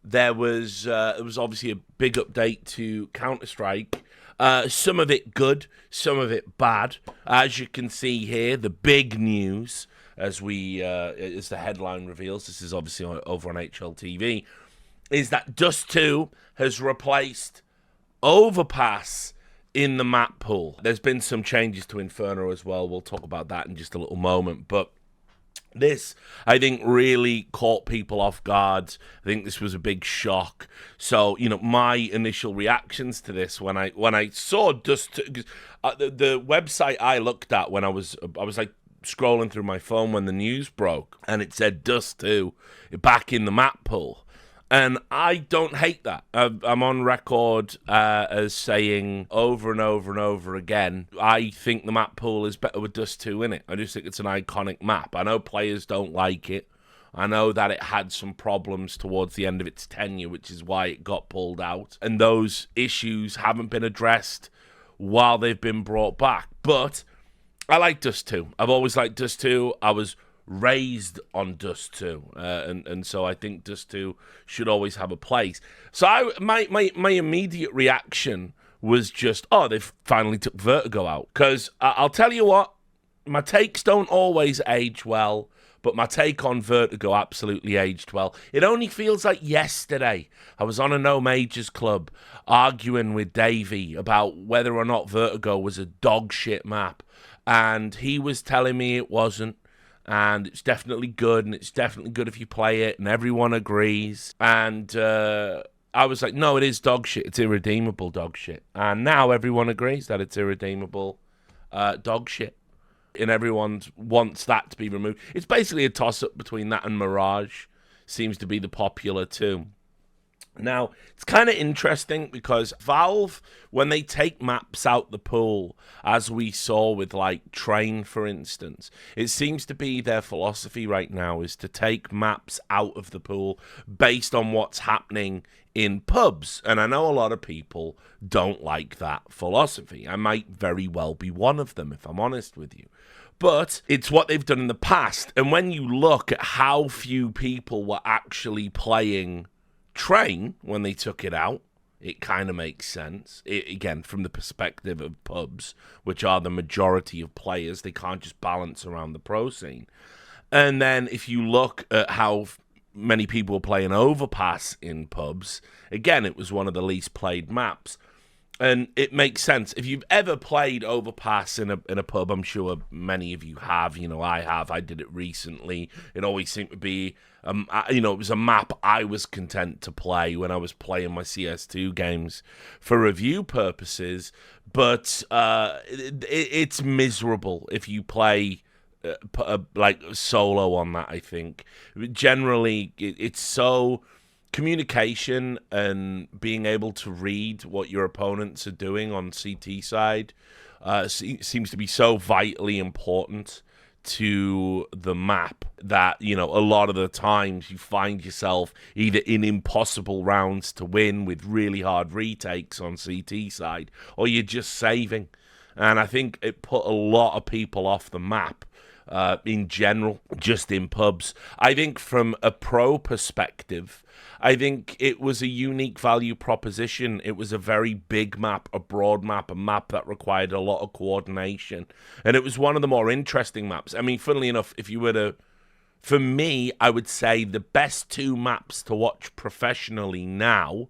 there was obviously a big update to Counter-Strike. Some of it good, some of it bad. As you can see here, the big news, as the headline reveals, this is obviously over on HLTV, is that Dust2 has replaced Overpass in the map pool. There's been some changes to Inferno as well. We'll talk about that in just a little moment, but this, I think, really caught people off guard. I think this was a big shock. So, my initial reactions to this when I saw Dust2, the website I looked at when I was like scrolling through my phone when the news broke, and it said Dust2 back in the map pool. And I don't hate that. I'm on record as saying over and over and over again, I think the map pool is better with Dust2 in it. I just think it's an iconic map. I know players don't like it. I know that it had some problems towards the end of its tenure, which is why it got pulled out. And those issues haven't been addressed while they've been brought back. But I like Dust2. I've always liked Dust2. I was raised on Dust2, and so I think Dust2 should always have a place. So my immediate reaction was just, they've finally took Vertigo out. Because I'll tell you what, my takes don't always age well, but my take on Vertigo absolutely aged well. It only feels like yesterday I was on a No Majors club arguing with Davey about whether or not Vertigo was a dog shit map, and he was telling me it wasn't. And it's definitely good, and it's definitely good if you play it, and everyone agrees. And I was like, no, it is dog shit. It's irredeemable dog shit. And now everyone agrees that it's irredeemable dog shit. And everyone wants that to be removed. It's basically a toss-up between that and Mirage. Seems to be the popular too. Now, it's kind of interesting because Valve, when they take maps out the pool, as we saw with, like, Train, for instance, it seems to be their philosophy right now is to take maps out of the pool based on what's happening in pubs. And I know a lot of people don't like that philosophy. I might very well be one of them, if I'm honest with you. But it's what they've done in the past. And when you look at how few people were actually playing Train when they took it out, it kind of makes sense. Again, from the perspective of pubs, which are the majority of players, they can't just balance around the pro scene. And then if you look at how many people were playing Overpass in pubs, again, it was one of the least played maps. And it makes sense. If you've ever played Overpass in a pub, I'm sure many of you have. I have. I did it recently. It always seemed to be, it was a map I was content to play when I was playing my CS2 games for review purposes. But it's miserable if you play like solo on that, I think. Generally, it's so... communication and being able to read what your opponents are doing on CT side seems to be so vitally important to the map that, a lot of the times you find yourself either in impossible rounds to win with really hard retakes on CT side, or you're just saving. And I think it put a lot of people off the map. In general, just in pubs. I think from a pro perspective, I think it was a unique value proposition. It was a very big map, a broad map, a map that required a lot of coordination. And it was one of the more interesting maps. I mean, funnily enough, if you were to... For me, I would say the best two maps to watch professionally now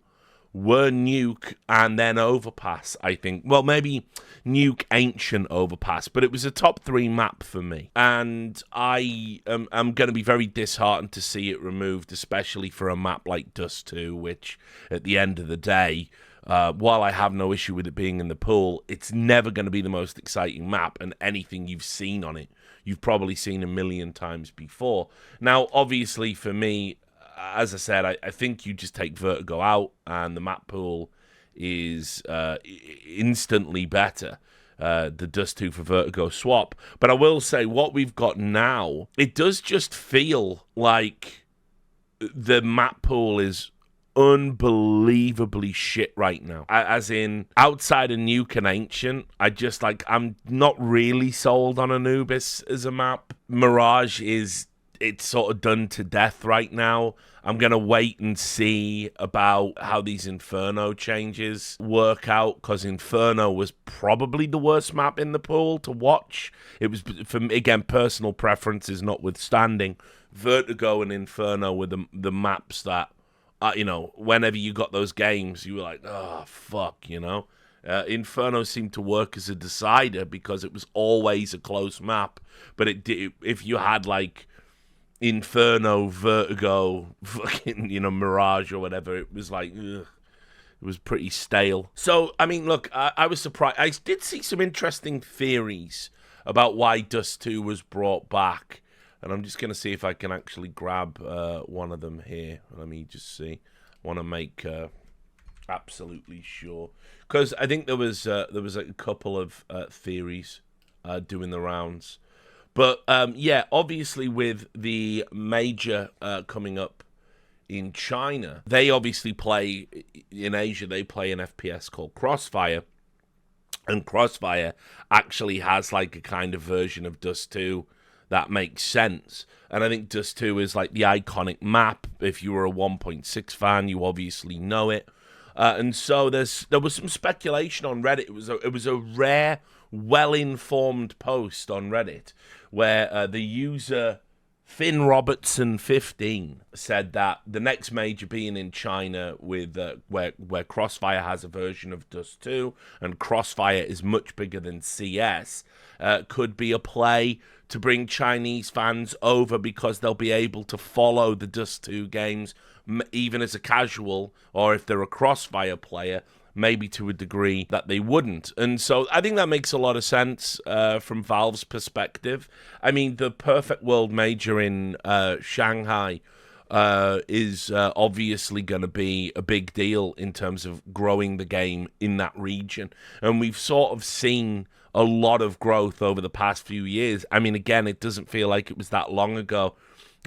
were Nuke and then Overpass, I think. Well, maybe Nuke Ancient Overpass, but it was a top 3 map for me. And I'm going to be very disheartened to see it removed, especially for a map like Dust2, which at the end of the day, while I have no issue with it being in the pool, it's never going to be the most exciting map, and anything you've seen on it, you've probably seen a million times before. Now, obviously, for me, as I said, I think you just take Vertigo out, and the map pool is instantly better. The Dust2 for Vertigo swap. But I will say, what we've got now, it does just feel like the map pool is unbelievably shit right now. As in, outside of Nuke and Ancient, I'm not really sold on Anubis as a map. Mirage is it's sort of done to death right now. I'm going to wait and see about how these Inferno changes work out, because Inferno was probably the worst map in the pool to watch. It was, again, personal preferences notwithstanding. Vertigo and Inferno were the maps that, whenever you got those games, you were like, oh, fuck, Inferno seemed to work as a decider because it was always a close map. But if you had, like, Inferno, Vertigo, fucking, Mirage or whatever, it was like, ugh, it was pretty stale. So, I mean, look, I was surprised. I did see some interesting theories about why Dust2 was brought back. And I'm just going to see if I can actually grab one of them here. Let me just see. I want to make absolutely sure. Because I think there was a couple of theories doing the rounds. But, yeah, obviously with the major coming up in China, they obviously play, in Asia, they play an FPS called Crossfire. And Crossfire actually has, like, a kind of version of Dust2 that makes sense. And I think Dust2 is, like, the iconic map. If you were a 1.6 fan, you obviously know it. And so there was some speculation on Reddit. It was a rare, well-informed post on Reddit where the user Finn Robertson 15 said that the next major being in China, with where Crossfire has a version of Dust2 and Crossfire is much bigger than CS, could be a play to bring Chinese fans over because they'll be able to follow the Dust2 games even as a casual, or if they're a Crossfire player, maybe to a degree that they wouldn't. And so I think that makes a lot of sense from Valve's perspective. I mean, the Perfect World Major in Shanghai is obviously going to be a big deal in terms of growing the game in that region. And we've sort of seen a lot of growth over the past few years. I mean, again, it doesn't feel like it was that long ago.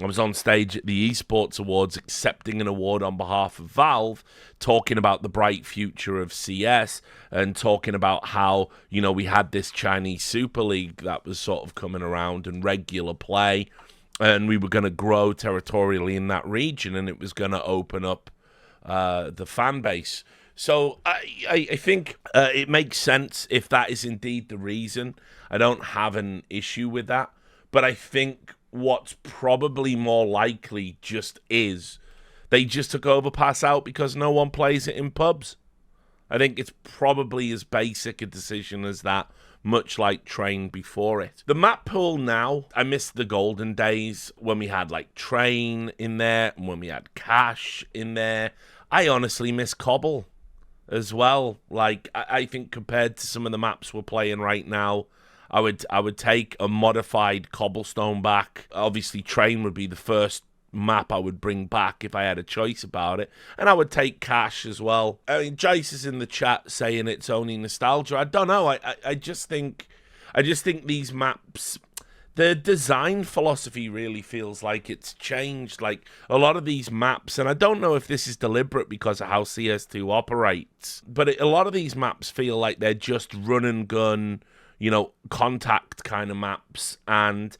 I was on stage at the Esports Awards accepting an award on behalf of Valve, talking about the bright future of CS and talking about how, we had this Chinese Super League that was sort of coming around and regular play, and we were going to grow territorially in that region, and it was going to open up the fan base. So I think it makes sense if that is indeed the reason. I don't have an issue with that, but I think what's probably more likely just is they just took Overpass out because no one plays it in pubs. I think it's probably as basic a decision as that, much like Train before it. The map pool now, I miss the golden days when we had like Train in there and when we had Cash in there. I honestly miss Cobble as well. Like, I think compared to some of the maps we're playing right now, I would take a modified Cobblestone back. Obviously, Train would be the first map I would bring back if I had a choice about it. And I would take Cash as well. I mean, Jace is in the chat saying it's only nostalgia. I don't know. I just think these maps, the design philosophy really feels like it's changed. Like, a lot of these maps, and I don't know if this is deliberate because of how CS2 operates, but a lot of these maps feel like they're just run and gun, contact kind of maps. And,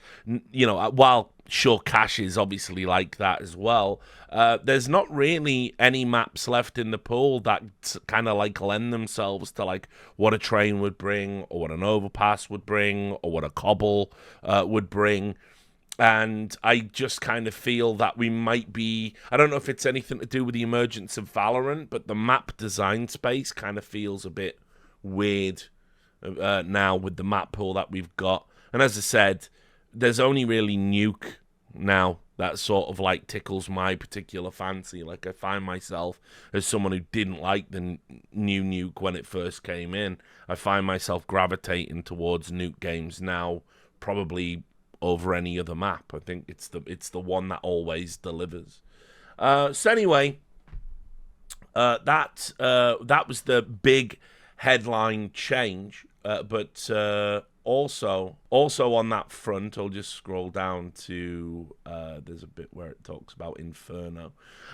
while sure Cash is obviously like that as well, there's not really any maps left in the pool that kind of like lend themselves to like what a Train would bring, or what an Overpass would bring, or what a Cobble would bring. And I just kind of feel that we might be, I don't know if it's anything to do with the emergence of Valorant, but the map design space kind of feels a bit weird now with the map pool that we've got. And as I said, there's only really Nuke now that sort of like tickles my particular fancy. Like, I find myself, as someone who didn't like the new Nuke when it first came in, I find myself gravitating towards Nuke games now, probably over any other map. I think it's the one that always delivers. So anyway, that was the big headline change. But also on that front, I'll just scroll down to, there's a bit where it talks about Inferno.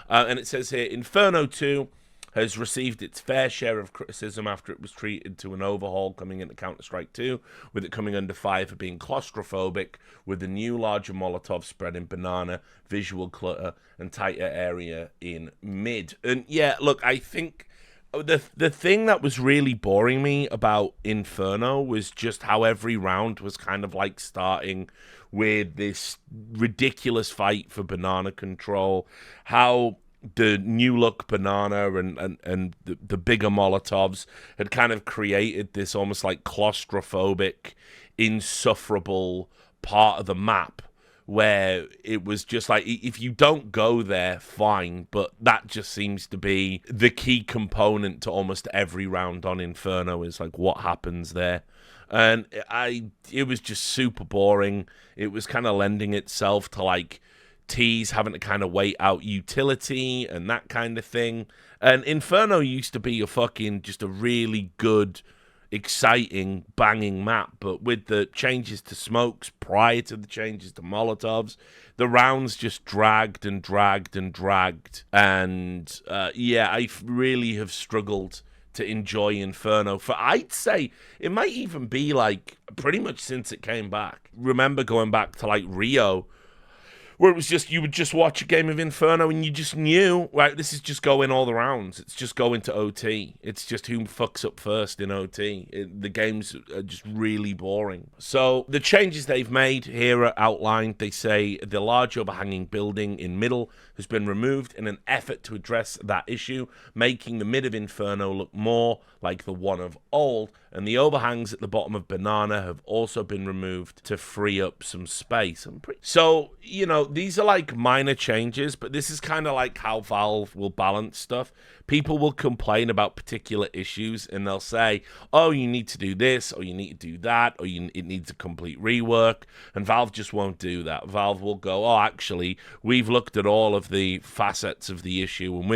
And it says here, Inferno 2 has received its fair share of criticism after it was treated to an overhaul coming into Counter-Strike 2, with it coming under fire for being claustrophobic, with the new larger Molotov spreading banana, visual clutter, and tighter area in mid. And yeah, look, I think the thing that was really boring me about Inferno was just how every round was kind of like starting with this ridiculous fight for banana control, how the new look banana and the bigger Molotovs had kind of created this almost like claustrophobic, insufferable part of the map where it was just like, if you don't go there, fine, but that just seems to be the key component to almost every round on Inferno, is like what happens there. And it was just super boring. It was kind of lending itself to like T's having to kind of wait out utility and that kind of thing. And Inferno used to be just a really good, exciting, banging map, but with the changes to smokes prior to the changes to Molotovs, the rounds just dragged and dragged and dragged. And yeah, I really have struggled to enjoy Inferno for, I'd say, it might even be like pretty much since it came back. Remember going back to like Rio, where it was just, you would just watch a game of Inferno and you just knew, right, this is just going all the rounds. It's just going to OT. It's just who fucks up first in OT. The games are just really boring. So the changes they've made here are outlined. They say the large overhanging building in middle has been removed in an effort to address that issue, making the mid of Inferno look more like the one of old, and the overhangs at the bottom of Banana have also been removed to free up some space. So, you know, these are like minor changes, but this is kind of like how Valve will balance stuff. People will complain about particular issues, and they'll say, oh, you need to do this, or you need to do that, or it needs a complete rework, and Valve just won't do that. Valve will go, oh, actually, we've looked at all of the facets of the issue, and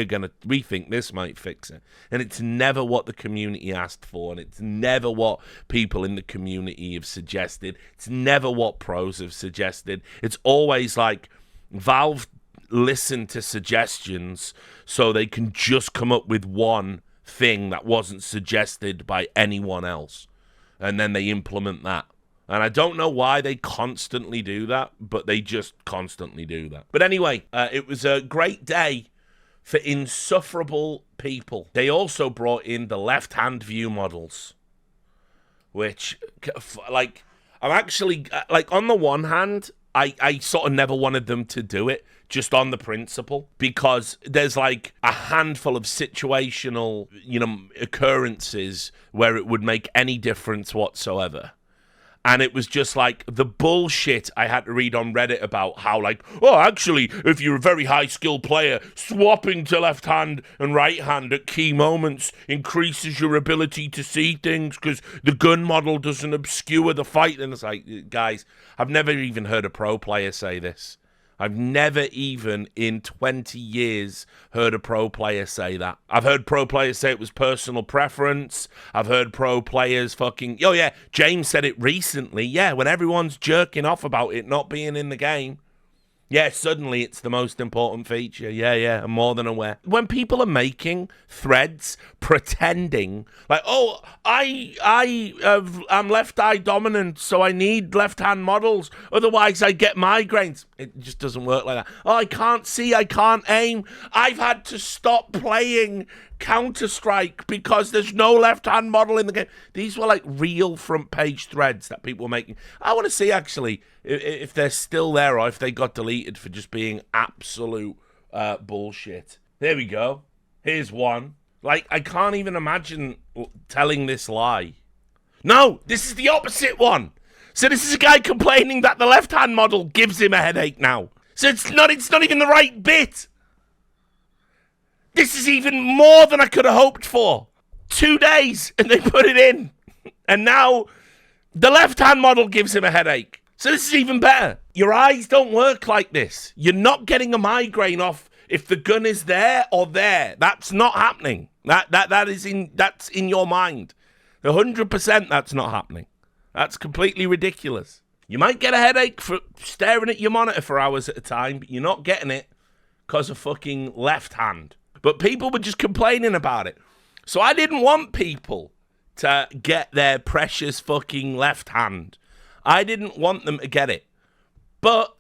we think this might fix it. And it's never what the community asked for, and it's never what people in the community have suggested. It's never what pros have suggested. It's always like Valve listen to suggestions so they can just come up with one thing that wasn't suggested by anyone else, and then they implement that. And I don't know why they constantly do that, but they just constantly do that. But anyway, it was a great day for insufferable people. They also brought in the left-hand view models, which, like, I'm actually, like, on the one hand, I sort of never wanted them to do it, just on the principle, because there's like a handful of situational, you know, occurrences where it would make any difference whatsoever. And it was just like the bullshit I had to read on Reddit about how, like, oh, actually, if you're a very high-skilled player, swapping to left hand and right hand at key moments increases your ability to see things because the gun model doesn't obscure the fight. And it's like, guys, I've never even heard a pro player say this. I've never even in 20 years heard a pro player say that. I've heard pro players say it was personal preference. I've heard pro players fucking... Oh, yeah, James said it recently. Yeah, when everyone's jerking off about it not being in the game. Yeah, suddenly it's the most important feature. Yeah, I'm more than aware. When people are making threads pretending, like, oh, I'm left eye dominant, so I need left-hand models, otherwise I get migraines. It just doesn't work like that. Oh, I can't see, I can't aim. I've had to stop playing Counter-Strike because there's no left-hand model in the game. These were like real front-page threads that people were making. I want to see, actually, if they're still there or if they got deleted for just being absolute bullshit. There we go. Here's one. Like, I can't even imagine telling this lie. No, this is the opposite one. So this is a guy complaining that the left-hand model gives him a headache now. So it's not even the right bit. This is even more than I could have hoped for. 2 days, and they put it in. And now the left-hand model gives him a headache. So this is even better. Your eyes don't work like this. You're not getting a migraine off if the gun is there or there. That's not happening. That's in your mind. 100% that's not happening. That's completely ridiculous. You might get a headache for staring at your monitor for hours at a time, but you're not getting it because of fucking left hand. But people were just complaining about it. So I didn't want people to get their precious fucking left hand. I didn't want them to get it. But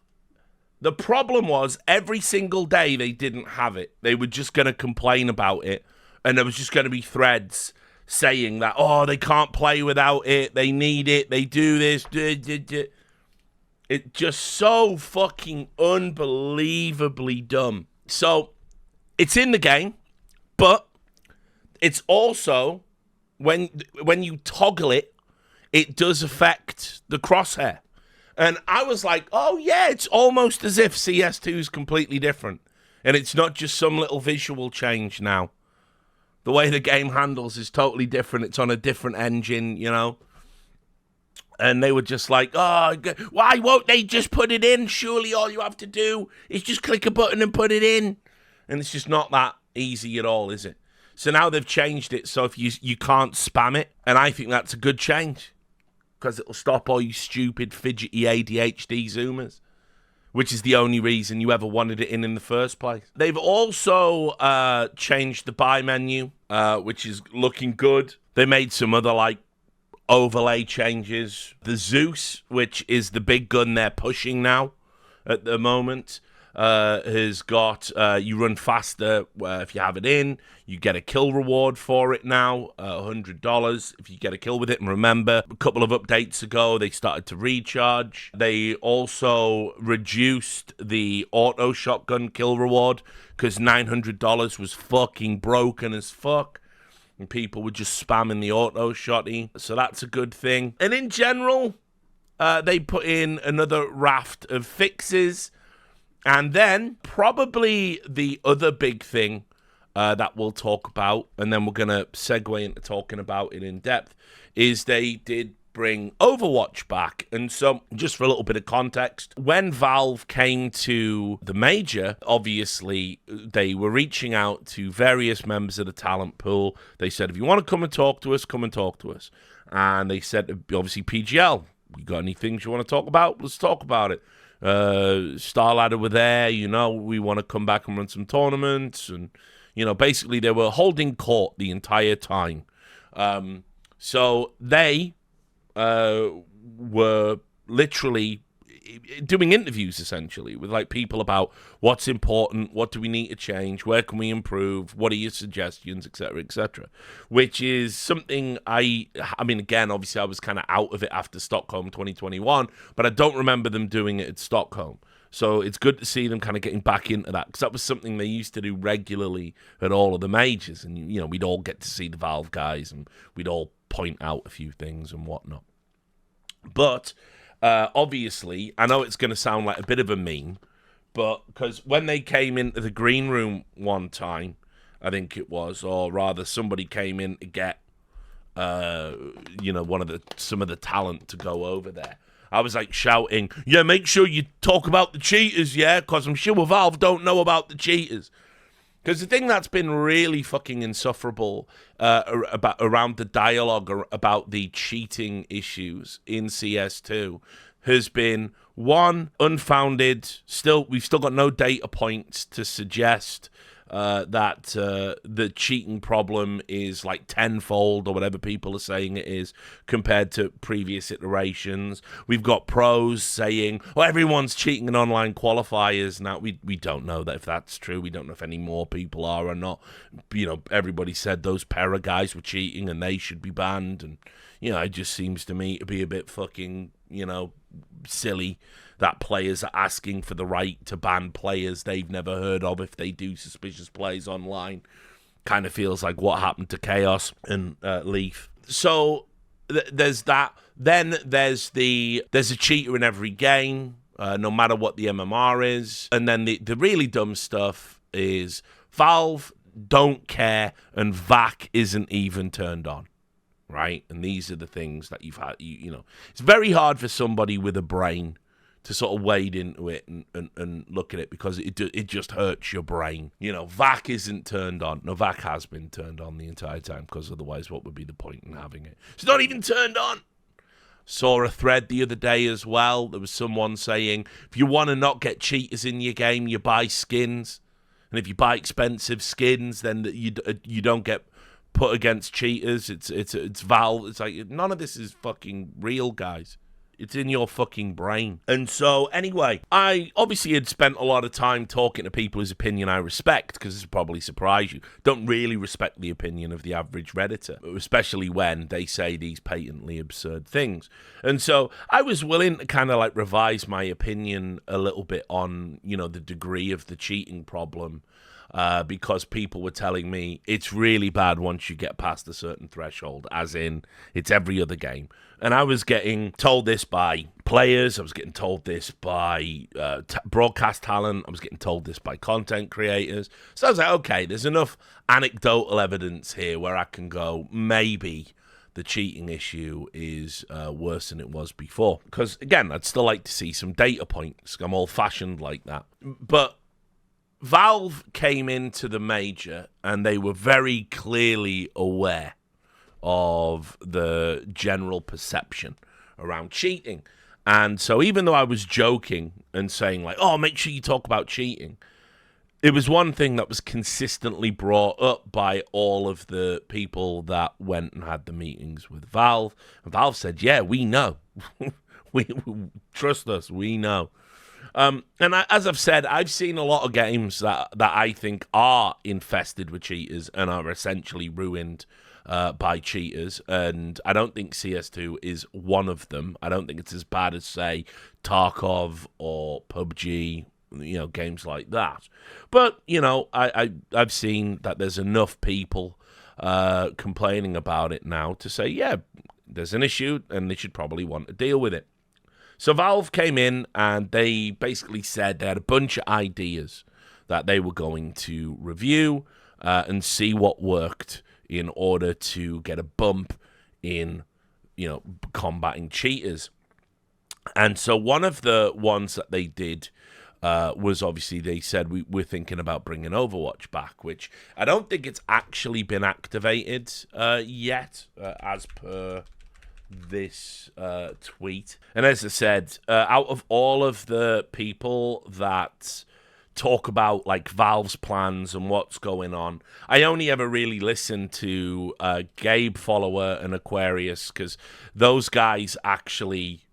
the problem was every single day they didn't have it. They were just going to complain about it. And there was just going to be threads saying that, oh, they can't play without it. They need it. They do this. It's just so fucking unbelievably dumb. So it's in the game, but it's also, when you toggle it, it does affect the crosshair. And I was like, oh yeah, it's almost as if CS2 is completely different. And it's not just some little visual change now. The way the game handles is totally different. It's on a different engine, you know. And they were just like, oh, why won't they just put it in? Surely all you have to do is just click a button and put it in. And it's just not that easy at all, is it? So now they've changed it so if you can't spam it. And I think that's a good change. Because it'll stop all you stupid, fidgety ADHD zoomers. Which is the only reason you ever wanted it in the first place. They've also changed the buy menu, which is looking good. They made some other, like, overlay changes. The Zeus, which is the big gun they're pushing now at the moment, has got, you run faster if you have it in. You get a kill reward for it now, $100 if you get a kill with it. And remember, a couple of updates ago, they started to recharge. They also reduced the auto shotgun kill reward because $900 was fucking broken as fuck. And people were just spamming the auto shotty. So that's a good thing. And in general, they put in another raft of fixes. And then probably the other big thing that we'll talk about, and then we're going to segue into talking about it in depth, is they did bring Overwatch back. And so, just for a little bit of context, when Valve came to the major, obviously, they were reaching out to various members of the talent pool. They said, if you want to come and talk to us, come and talk to us. And they said, obviously, PGL, you got any things you want to talk about? Let's talk about it. Starladder were there, you know, we want to come back and run some tournaments. And, you know, basically, they were holding court the entire time. So they were literally doing interviews essentially with like people about what's important, what do we need to change, where can we improve, what are your suggestions, etc., which is something I mean, again, obviously I was kind of out of it after Stockholm 2021, but I don't remember them doing it at Stockholm. So it's good to see them kind of getting back into that, because that was something they used to do regularly at all of the majors. And, you know, we'd all get to see the Valve guys and we'd all point out a few things and whatnot. But obviously, I know it's going to sound like a bit of a meme, but because when they came into the green room one time, I think it was, or rather somebody came in to get, you know, some of the talent to go over there. I was like shouting, yeah, make sure you talk about the cheaters, yeah, because I'm sure Valve don't know about the cheaters. Because the thing that's been really fucking insufferable around the dialogue about the cheating issues in CS2 has been, one, unfounded. We've still got no data points to suggest that the cheating problem is like tenfold or whatever people are saying it is compared to previous iterations. We've got pros saying, well, everyone's cheating in online qualifiers. Now, we don't know that if that's true. We don't know if any more people are or not. You know, everybody said those para guys were cheating and they should be banned. And, you know, it just seems to me to be a bit fucking, you know, silly that players are asking for the right to ban players they've never heard of if they do suspicious plays online. Kind of feels like what happened to Chaos and Leaf. So there's that. Then there's a cheater in every game, no matter what the MMR is. And then the really dumb stuff is Valve don't care and VAC isn't even turned on. Right? And these are the things that you've had, you know. It's very hard for somebody with a brain to sort of wade into it and look at it, because it just hurts your brain. You know, VAC isn't turned on. No, VAC has been turned on the entire time, because otherwise what would be the point in having it? It's not even turned on. Saw a thread the other day as well. There was someone saying, if you want to not get cheaters in your game, you buy skins. And if you buy expensive skins, then you don't get put against cheaters. It's Valve. It's like, none of this is fucking real, guys. It's in your fucking brain. And so, anyway, I obviously had spent a lot of time talking to people whose opinion I respect, because this will probably surprise you. Don't really respect the opinion of the average Redditor, especially when they say these patently absurd things. And so, I was willing to kind of like revise my opinion a little bit on, you know, the degree of the cheating problem. Because people were telling me it's really bad once you get past a certain threshold, as in it's every other game. And I was getting told this by players, I was getting told this by broadcast talent, I was getting told this by content creators. So I was like, okay, there's enough anecdotal evidence here where I can go, maybe the cheating issue is worse than it was before. Because, again, I'd still like to see some data points. I'm old-fashioned like that. But Valve came into the major and they were very clearly aware of the general perception around cheating. And so even though I was joking and saying like, oh, make sure you talk about cheating, it was one thing that was consistently brought up by all of the people that went and had the meetings with Valve. And Valve said, yeah, we know. we trust us, we know. As I've said, I've seen a lot of games that I think are infested with cheaters and are essentially ruined by cheaters, and I don't think CS2 is one of them. I don't think it's as bad as, say, Tarkov or PUBG, you know, games like that. But, you know, I've seen that there's enough people complaining about it now to say, yeah, there's an issue and they should probably want to deal with it. So Valve came in and they basically said they had a bunch of ideas that they were going to review and see what worked in order to get a bump in, you know, combating cheaters. And so one of the ones that they did was obviously they said we're thinking about bringing Overwatch back, which I don't think it's actually been activated yet, as per this tweet. And as I said, out of all of the people that talk about like Valve's plans and what's going on, I only ever really listen to Gabe Follower and Aquarius, because those guys actually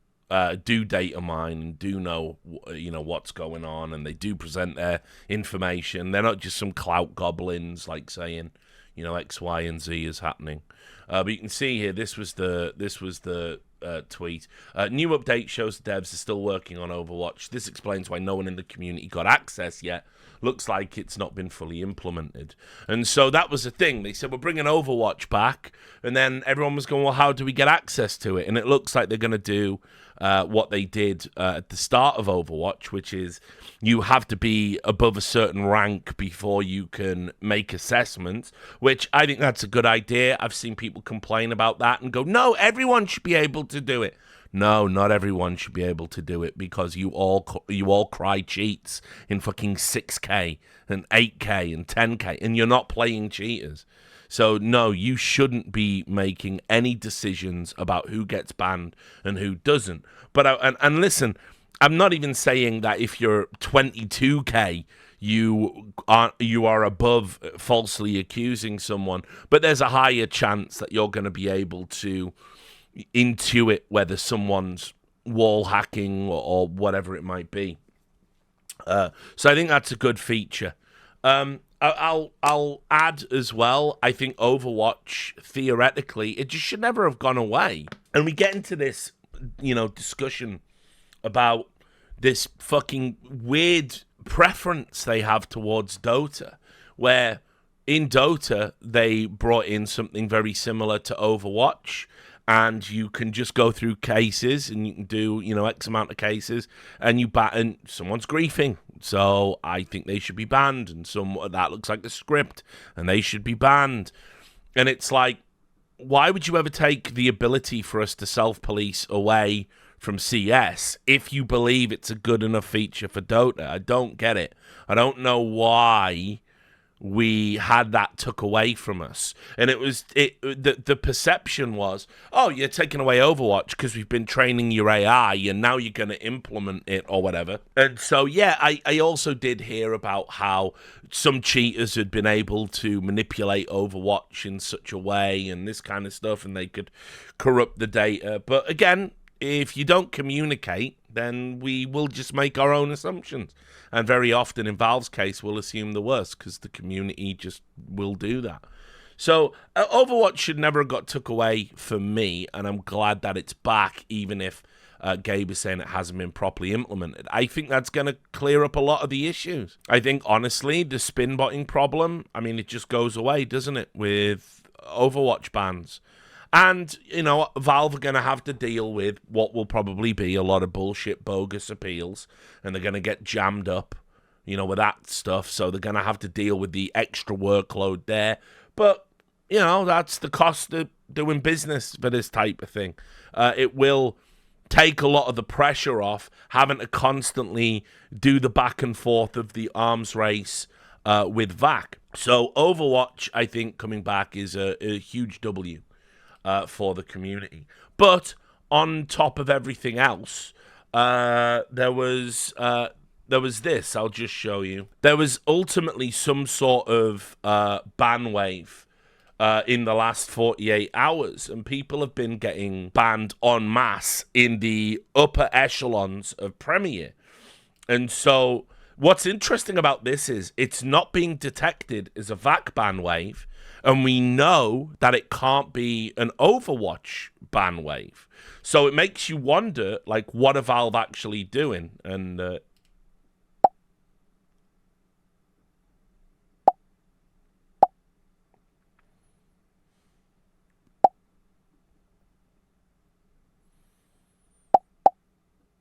do data mine and do know, you know, what's going on, and they do present their information. They're not just some clout goblins like saying, you know, X, Y, and Z is happening. But you can see here, this was the tweet. New update shows the devs are still working on Overwatch. This explains why no one in the community got access yet. Looks like it's not been fully implemented. And so that was the thing. They said, we're bringing Overwatch back. And then everyone was going, well, how do we get access to it? And it looks like they're going to do what they did at the start of Overwatch, which is you have to be above a certain rank before you can make assessments, which I think that's a good idea. I've seen people complain about that and go, no, everyone should be able to do it. No, not everyone should be able to do it, because you all cry cheats in fucking 6K and 8K and 10K, and you're not playing cheaters. So, no, you shouldn't be making any decisions about who gets banned and who doesn't. But and listen, I'm not even saying that if you're 22K, you are above falsely accusing someone, but there's a higher chance that you're going to be able to intuit whether someone's wall hacking or whatever it might be. So I think that's a good feature. I'll add as well, I think Overwatch, theoretically, it just should never have gone away. And we get into this, you know, discussion about this fucking weird preference they have towards Dota, where in Dota they brought in something very similar to Overwatch, and you can just go through cases and you can do, you know, X amount of cases, and and someone's griefing. So I think they should be banned, and that looks like the script, and they should be banned. And it's like, why would you ever take the ability for us to self-police away from CS if you believe it's a good enough feature for Dota? I don't get it. I don't know why we had that took away from us. And the perception was, oh, you're taking away Overwatch because we've been training your AI and now you're going to implement it or whatever. And so, yeah, I also did hear about how some cheaters had been able to manipulate Overwatch in such a way and this kind of stuff, and they could corrupt the data. But again, if you don't communicate, then we will just make our own assumptions. And very often, in Valve's case, we'll assume the worst because the community just will do that. So Overwatch should never have got took away for me, and I'm glad that it's back, even if Gabe is saying it hasn't been properly implemented. I think that's going to clear up a lot of the issues. I think, honestly, the spin botting problem, I mean, it just goes away, doesn't it, with Overwatch bans. And, you know, Valve are going to have to deal with what will probably be a lot of bullshit, bogus appeals, and they're going to get jammed up, you know, with that stuff. So they're going to have to deal with the extra workload there. But, you know, that's the cost of doing business for this type of thing. It will take a lot of the pressure off having to constantly do the back and forth of the arms race with VAC. So Overwatch, I think, coming back is a huge W. For the community. But on top of everything else, there was this. I'll just show you. There was ultimately some sort of ban wave in the last 48 hours, and people have been getting banned en masse in the upper echelons of Premier. And so what's interesting about this is it's not being detected as a VAC ban wave, and we know that it can't be an Overwatch ban wave. So it makes you wonder, like, what are Valve actually doing? And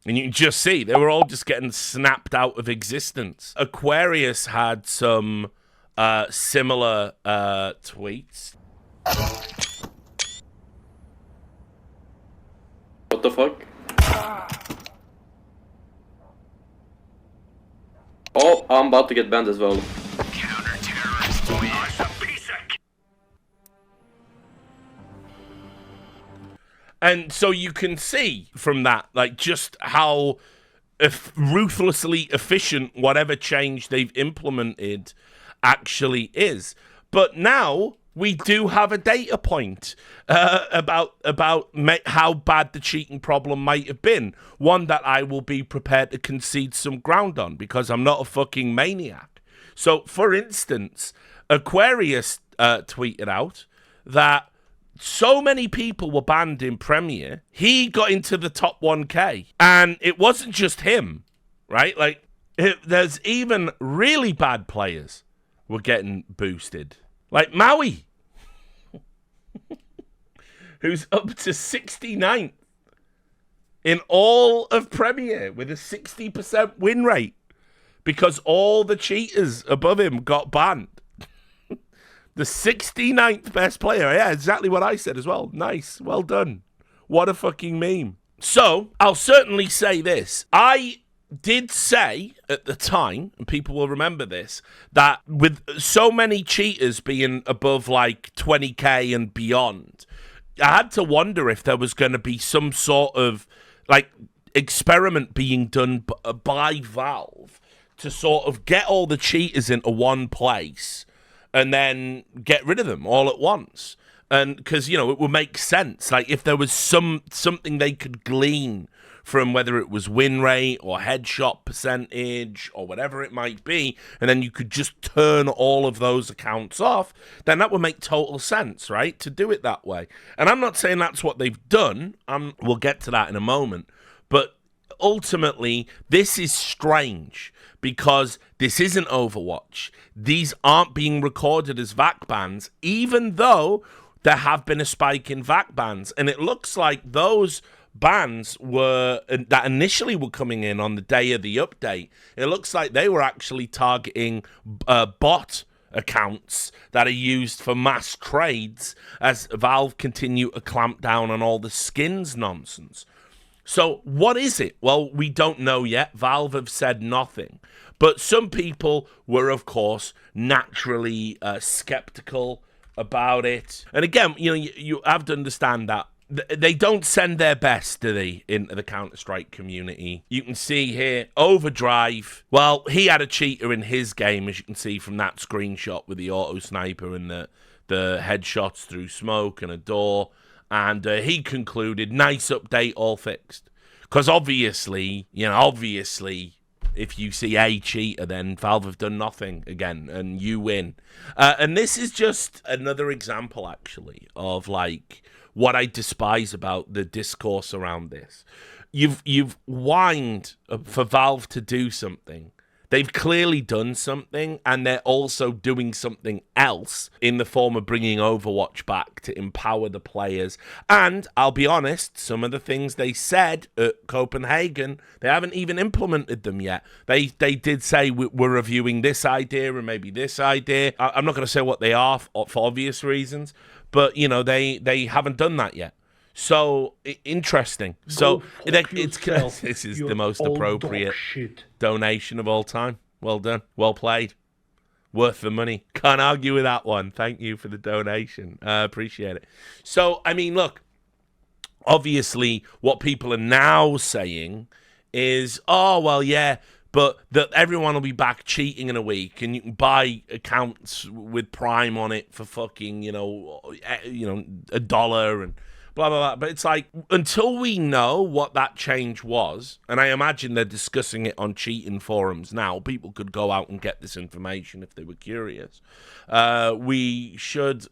you can just see, they were all just getting snapped out of existence. Aquarius had some similar tweets. What the fuck? Oh, I'm about to get banned as well. And so you can see from that, like, just how ruthlessly efficient whatever change they've implemented actually is. But now we do have a data point about how bad the cheating problem might have been. One that I will be prepared to concede some ground on because I'm not a fucking maniac. So, for instance, Aquarius tweeted out that so many people were banned in Premier, he got into the top 1K. And it wasn't just him, right? Like, there's even really bad players were getting boosted. Like Maui, who's up to 69th in all of Premier with a 60% win rate because all the cheaters above him got banned. The 69th best player. Yeah, exactly what I said as well. Nice. Well done. What a fucking meme. So, I'll certainly say this. I did say at the time, and people will remember this, that with so many cheaters being above like 20k and beyond, I had to wonder if there was going to be some sort of like experiment being done by Valve to sort of get all the cheaters into one place and then get rid of them all at once. And because, you know, it would make sense. Like if there was something they could glean from whether it was win rate or headshot percentage or whatever it might be, and then you could just turn all of those accounts off, then that would make total sense, right? To do it that way. And I'm not saying that's what they've done. We'll get to that in a moment. But ultimately, this is strange because this isn't Overwatch. These aren't being recorded as VAC bans, even though there have been a spike in VAC bans. And it looks like those bans that initially were coming in on the day of the update, it looks like they were actually targeting bot accounts that are used for mass trades as Valve continue to clamp down on all the skins nonsense. So what is it? Well, we don't know yet. Valve have said nothing. But some people were, of course, naturally skeptical about it. And again, you have to understand that they don't send their best, do they, into the Counter-Strike community? You can see here, Overdrive. Well, he had a cheater in his game, as you can see from that screenshot with the auto sniper and the headshots through smoke and a door. And he concluded, nice update, all fixed. Because obviously, if you see a cheater, then Valve have done nothing again, and you win. And this is just another example, actually, of like what I despise about the discourse around this. You've whined for Valve to do something. They've clearly done something, and they're also doing something else in the form of bringing Overwatch back to empower the players. And I'll be honest, some of the things they said at Copenhagen, they haven't even implemented them yet. They did say we're reviewing this idea and maybe this idea. I'm not going to say what they are for obvious reasons, but they haven't done that yet. So interesting. So this is the most appropriate donation of all time. Well done. Well played. Worth the money. Can't argue with that one. Thank you for the donation. Appreciate it. So, I mean, look, obviously what people are now saying is, oh, well, yeah, but that everyone will be back cheating in a week, and you can buy accounts with Prime on it for fucking, $1 and blah, blah, blah. But it's like, until we know what that change was, and I imagine they're discussing it on cheating forums now, people could go out and get this information if they were curious. We should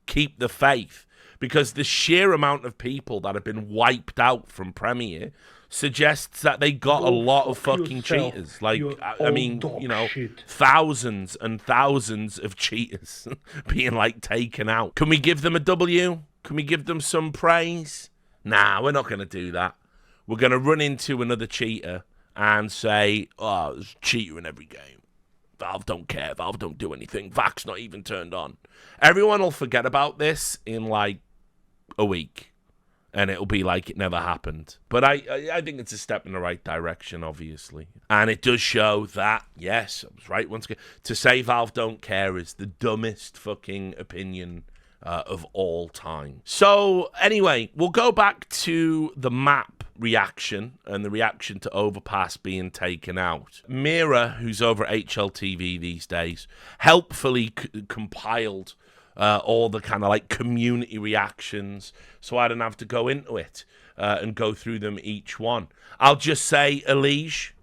keep the faith, because the sheer amount of people that have been wiped out from Premiere suggests that they got a lot of fucking cheaters. Like, I mean, thousands and thousands of cheaters being, like, taken out. Can we give them a W? Can we give them some praise? Nah, we're not going to do that. We're going to run into another cheater and say, oh, there's a cheater in every game. Valve don't care. Valve don't do anything. VAC's not even turned on. Everyone will forget about this in, like, a week. And it'll be like it never happened. But I think it's a step in the right direction, obviously. And it does show that, yes, I was right once again. To say Valve don't care is the dumbest fucking opinion of all time. So, anyway, we'll go back to the map reaction and the reaction to Overpass being taken out. Mira, who's over at HLTV these days, helpfully compiled all the kind of like community reactions, so I don't have to go into it and go through them each one. I'll just say, Elige,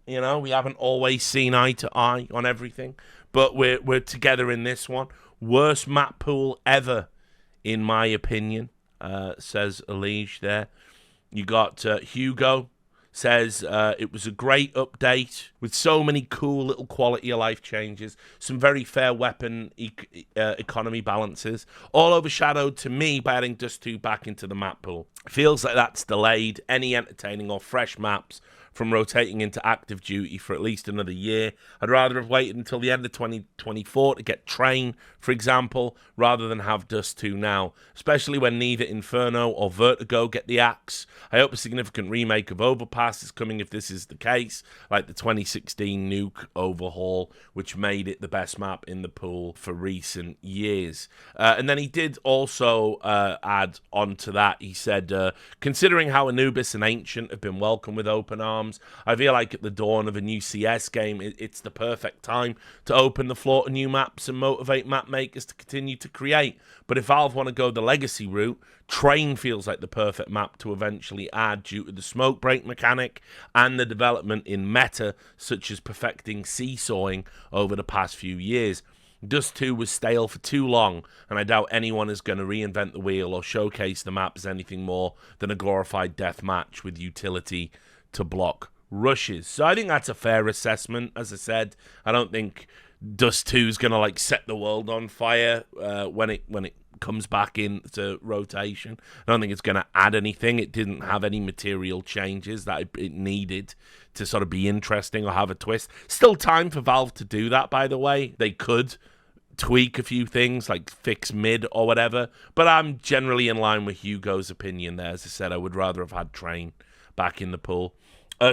we haven't always seen eye to eye on everything, but we're together in this one. Worst map pool ever, in my opinion, says Elige there. You got Hugo, says it was a great update with so many cool little quality of life changes, some very fair weapon economy balances, all overshadowed to me by adding Dust2 back into the map pool. Feels like that's delayed any entertaining or fresh maps from rotating into active duty for at least another year. I'd rather have waited until the end of 2024 to get Train, for example, rather than have Dust2 now, especially when neither Inferno or Vertigo get the axe. I hope a significant remake of Overpass is coming if this is the case, like the 2016 Nuke Overhaul, which made it the best map in the pool for recent years. And then he did also add on to that, he said, considering how Anubis and Ancient have been welcomed with open arms, I feel like at the dawn of a new CS game, it's the perfect time to open the floor to new maps and motivate map makers to continue to create. But if Valve want to go the legacy route, Train feels like the perfect map to eventually add due to the smoke break mechanic and the development in meta, such as perfecting seesawing over the past few years. Dust2 was stale for too long, and I doubt anyone is going to reinvent the wheel or showcase the map as anything more than a glorified death match with utility to block rushes. So I think that's a fair assessment. As I said, I don't think Dust2 is going to like set the world on fire when it comes back into rotation. I don't think it's going to add anything. It didn't have any material changes that it needed to sort of be interesting or have a twist. Still time for Valve to do that, by the way. They could tweak a few things, like fix mid or whatever, but I'm generally in line with Hugo's opinion there. As I said, I would rather have had Train. back in the pool.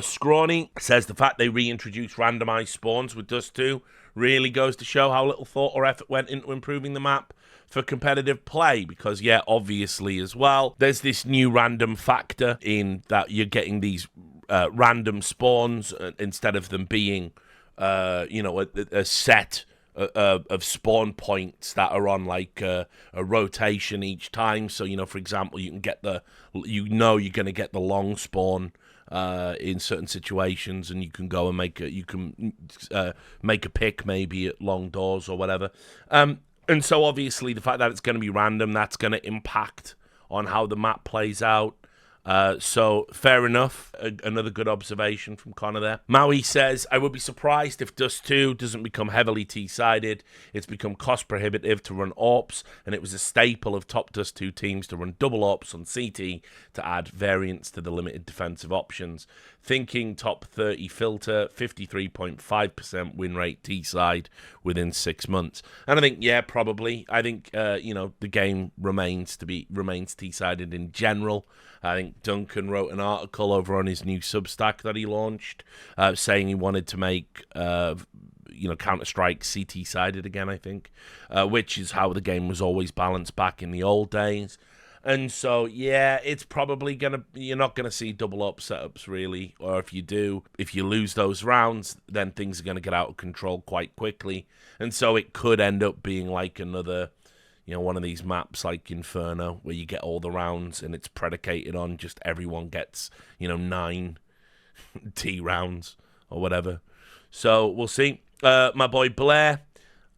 Scrawny says the fact they reintroduced randomized spawns with Dust 2 really goes to show how little thought or effort went into improving the map for competitive play, because yeah, obviously as well, there's this new random factor in that you're getting these random spawns instead of them being a set of spawn points that are on like a rotation each time. So for example, you can get you're going to get the long spawn in certain situations, and you can go and make a pick maybe at long doors or whatever. And so obviously the fact that it's going to be random, that's going to impact on how the map plays out. So fair enough. Another good observation from Connor there. Maui says, I would be surprised if Dust 2 doesn't become heavily T-sided. It's become cost prohibitive to run AWPs, and it was a staple of top Dust 2 teams to run double AWPs on CT to add variance to the limited defensive options. Thinking top 30 filter, 53.5% win rate T-side within 6 months. And I think, yeah, probably. I think, the game remains T-sided in general. I think Duncan wrote an article over on his new Substack that he launched, saying he wanted to make, Counter-Strike CT-sided again, I think, which is how the game was always balanced back in the old days. And so, yeah, it's probably you're not gonna see double up setups really, or if you do, if you lose those rounds, then things are gonna get out of control quite quickly. And so it could end up being like another, one of these maps like Inferno, where you get all the rounds and it's predicated on just everyone gets, 9 T rounds or whatever. So we'll see. My boy Blair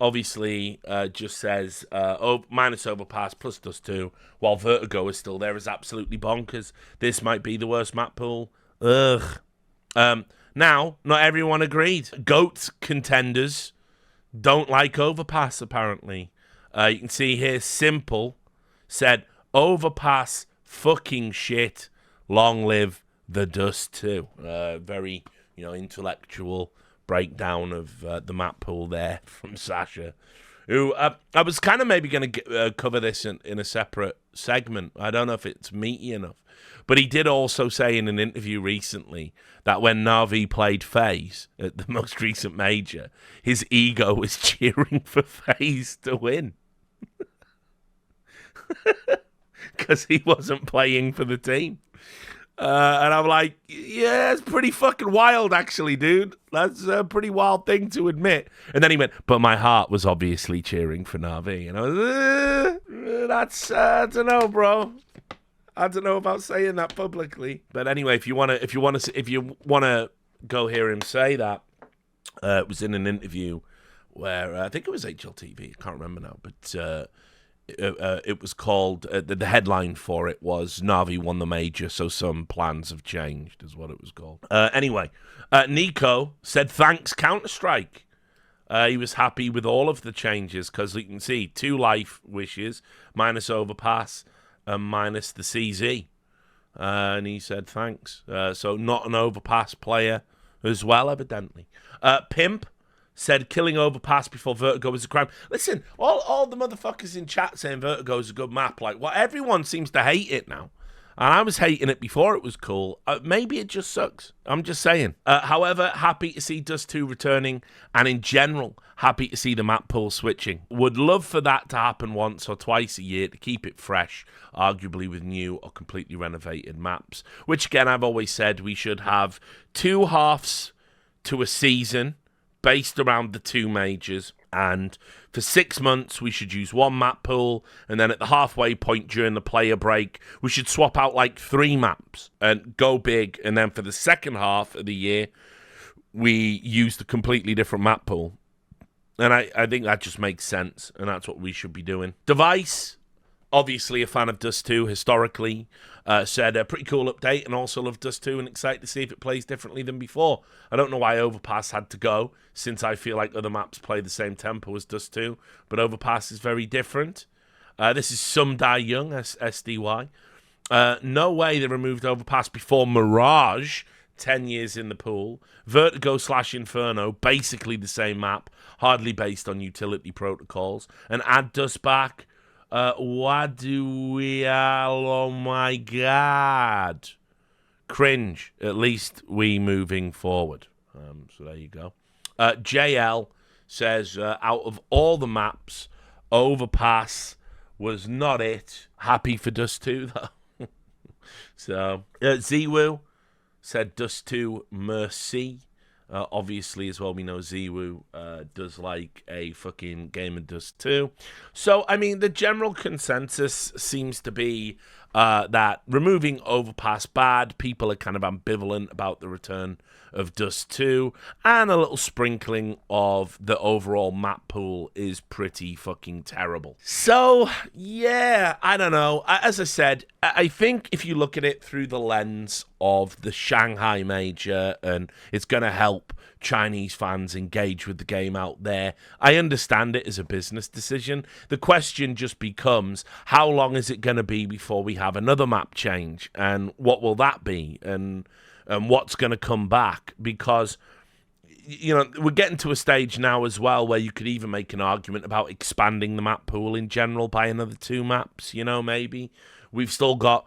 obviously just says minus Overpass plus Dust 2, while Vertigo is still there, is absolutely bonkers. This might be the worst map pool. Ugh. Now, not everyone agreed. GOAT contenders don't like Overpass, apparently. You can see here, Simple said, Overpass fucking shit. Long live the Dust 2. Very, intellectual breakdown of the map pool there from Sasha, who I was kind of maybe going to cover this in a separate segment. I don't know if it's meaty enough, but he did also say in an interview recently that when Na'Vi played FaZe at the most recent major, his ego was cheering for FaZe to win because he wasn't playing for the team. And I'm like, yeah, it's pretty fucking wild, actually, dude. That's a pretty wild thing to admit. And then he went, but my heart was obviously cheering for Na'Vi. And I was, I don't know, bro. I don't know about saying that publicly. But anyway, if you wanna go hear him say that, it was in an interview where I think it was HLTV. I can't remember now, but. It was called, the headline for it was Na'Vi won the major, so some plans have changed, is what it was called. Anyway, Nico said, thanks, Counter-Strike. He was happy with all of the changes, because you can see 2 life wishes, minus Overpass, and minus the CZ. And he said, thanks. So not an Overpass player as well, evidently. Pimp said killing Overpass before Vertigo is a crime. Listen, all the motherfuckers in chat saying Vertigo is a good map. Like, everyone seems to hate it now. And I was hating it before it was cool. Maybe it just sucks. I'm just saying. However, happy to see Dust 2 returning. And in general, happy to see the map pool switching. Would love for that to happen once or twice a year to keep it fresh, arguably with new or completely renovated maps. Which, again, I've always said we should have 2 halves to a season based around the 2 majors, and for 6 months we should use 1 map pool, and then at the halfway point during the player break we should swap out like 3 maps and go big, and then for the second half of the year we use the completely different map pool. And I think that just makes sense, and that's what we should be doing. Device, obviously a fan of Dust 2 historically, said a pretty cool update, and also love Dust 2 and excited to see if it plays differently than before. I don't know why Overpass had to go, since I feel like other maps play the same tempo as Dust 2, but Overpass is very different. This is Some Die Young, SDY. No way they removed Overpass before Mirage, 10 years in the pool. Vertigo/Inferno, basically the same map, hardly based on utility protocols. And add Dust back. What do we all? Oh my god. cringe. At least we moving forward. So there you go. JL says, out of all the maps, Overpass was not it. Happy for Dust2, though. So, Ziwu said Dust2 Mercy. Obviously, as well, we know Ziwu does like a fucking game of Dust2. So, I mean, the general consensus seems to be that removing Overpass bad, people are kind of ambivalent about the return of Dust2, and a little sprinkling of the overall map pool is pretty fucking terrible. So, yeah, I don't know. As I said, I think if you look at it through the lens of the Shanghai Major, and it's going to help Chinese fans engage with the game out there, I understand it as a business decision. The question just becomes, how long is it going to be before we have another map change, and what will that be, and what's going to come back? Because, you know, we're getting to a stage now as well where you could even make an argument about expanding the map pool in general by another 2 maps, you know, maybe. We've still got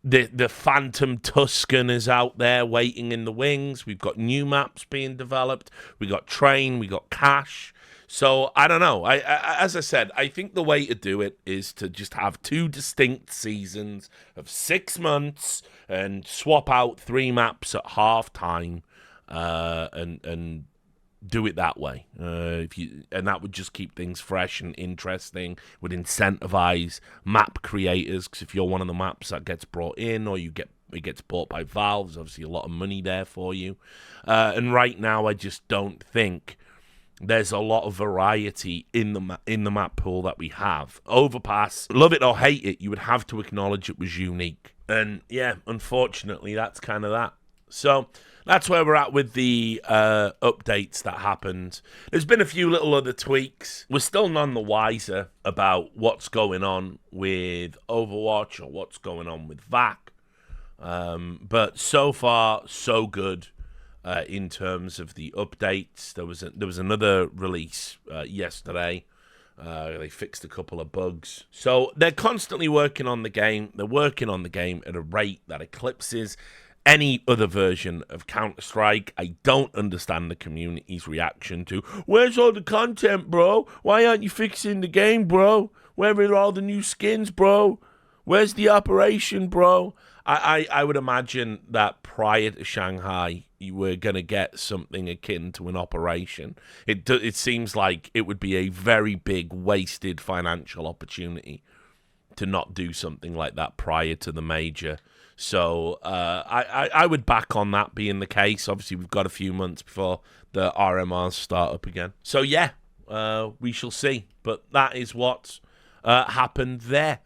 the Phantom Tuscan is out there waiting in the wings. We've got new maps being developed. We got Train, we got Cache. So, I don't know. As I said, I think the way to do it is to just have 2 distinct seasons of 6 months and swap out 3 maps at half time and do it that way. And that would just keep things fresh and interesting, would incentivize map creators, because if you're one of the maps that gets brought in or it gets bought by Valve, there's obviously a lot of money there for you. And right now, I just don't think there's a lot of variety in the map pool that we have. Overpass, love it or hate it, you would have to acknowledge it was unique. And yeah, unfortunately, that's kind of that. So that's where we're at with the updates that happened. There's been a few little other tweaks. We're still none the wiser about what's going on with Overwatch or what's going on with VAC. But so far, so good. In terms of the updates, there was another release yesterday. They fixed a couple of bugs. So they're constantly working on the game. They're working on the game at a rate that eclipses any other version of Counter-Strike. I don't understand the community's reaction to, where's all the content, bro? Why aren't you fixing the game, bro? Where are all the new skins, bro? Where's the operation, bro? I would imagine that prior to Shanghai, you were going to get something akin to an operation. It seems like it would be a very big wasted financial opportunity to not do something like that prior to the major. So I would back on that being the case. Obviously, we've got a few months before the RMRs start up again. So yeah, we shall see. But that is what happened there.